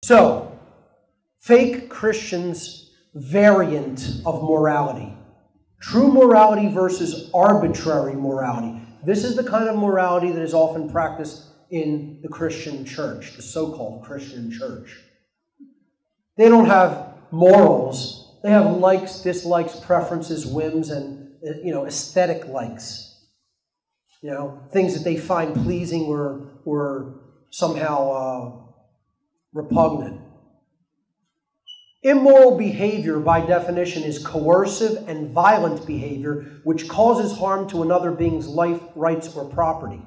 So, fake Christians' variant of morality. True morality versus arbitrary morality. This is the kind of morality that is often practiced in the Christian church, the so-called Christian church. They don't have morals. They have likes, dislikes, preferences, whims, and aesthetic likes. Things that they find pleasing or somehow repugnant. Immoral behavior, by definition, is coercive and violent behavior which causes harm to another being's life, rights, or property.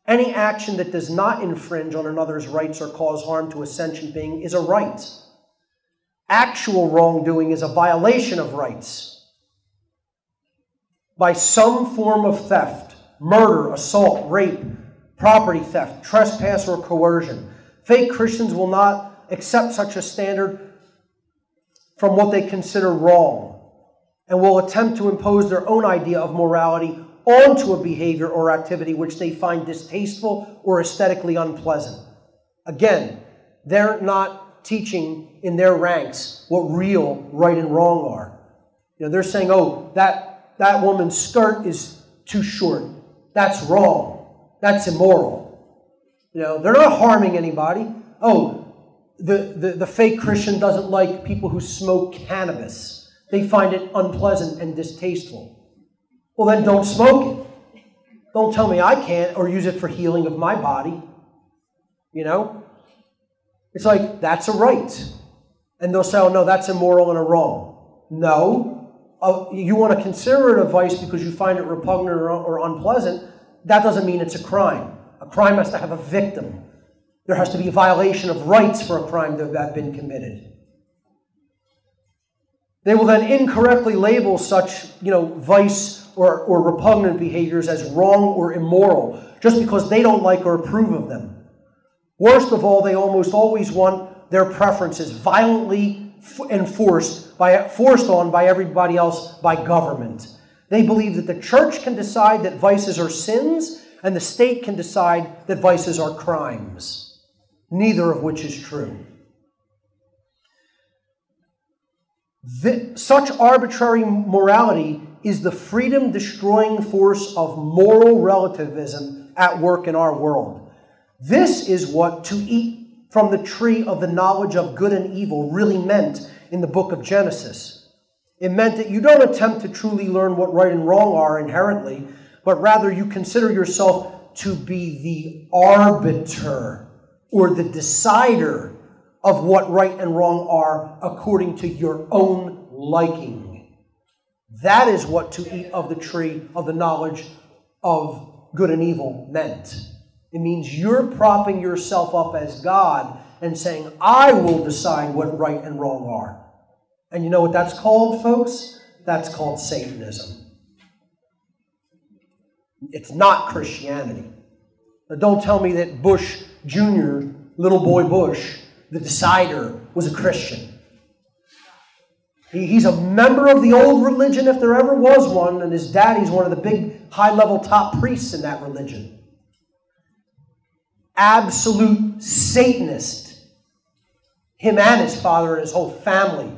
Any action that does not infringe on another's rights or cause harm to a sentient being is a right. Actual wrongdoing is a violation of rights by some form of theft, murder, assault, rape, property theft, trespass, or coercion. Fake Christians will not accept such a standard from what they consider wrong and will attempt to impose their own idea of morality onto a behavior or activity which they find distasteful or aesthetically unpleasant. Again, they're not teaching in their ranks what real right and wrong are. They're saying, oh, that woman's skirt is too short. That's wrong. That's immoral. They're not harming anybody. Oh, the fake Christian doesn't like people who smoke cannabis. They find it unpleasant and distasteful. Well, then don't smoke it. Don't tell me I can't or use it for healing of my body. It's like, that's a right. And they'll say, oh, no, that's immoral and a wrong. No. You want to consider it a vice because you find it repugnant or unpleasant. That doesn't mean it's a crime. A crime has to have a victim. There has to be a violation of rights for a crime to have been committed. They will then incorrectly label such, vice or repugnant behaviors as wrong or immoral just because they don't like or approve of them. Worst of all, they almost always want their preferences violently forced on by everybody else, by government. They believe that the church can decide that vices are sins and the state can decide that vices are crimes. Neither of which is true. Such arbitrary morality is the freedom-destroying force of moral relativism at work in our world. This is what to eat from the tree of the knowledge of good and evil really meant in the book of Genesis. It meant that you don't attempt to truly learn what right and wrong are inherently, but rather you consider yourself to be the arbiter or the decider of what right and wrong are according to your own liking. That is what to eat of the tree of the knowledge of good and evil meant. It means you're propping yourself up as God and saying, I will decide what right and wrong are. And you know what that's called, folks? That's called Satanism. It's not Christianity. Now, don't tell me that Bush Jr., little boy Bush, the decider, was a Christian. He's a member of the old religion, if there ever was one, and his daddy's one of the big, high-level top priests in that religion. Absolute Satanist. Him and his father and his whole family.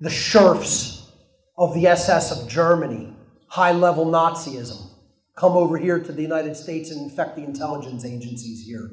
The sheriffs of the SS of Germany. High-level Nazism. Come over here to the United States and infect the intelligence agencies here.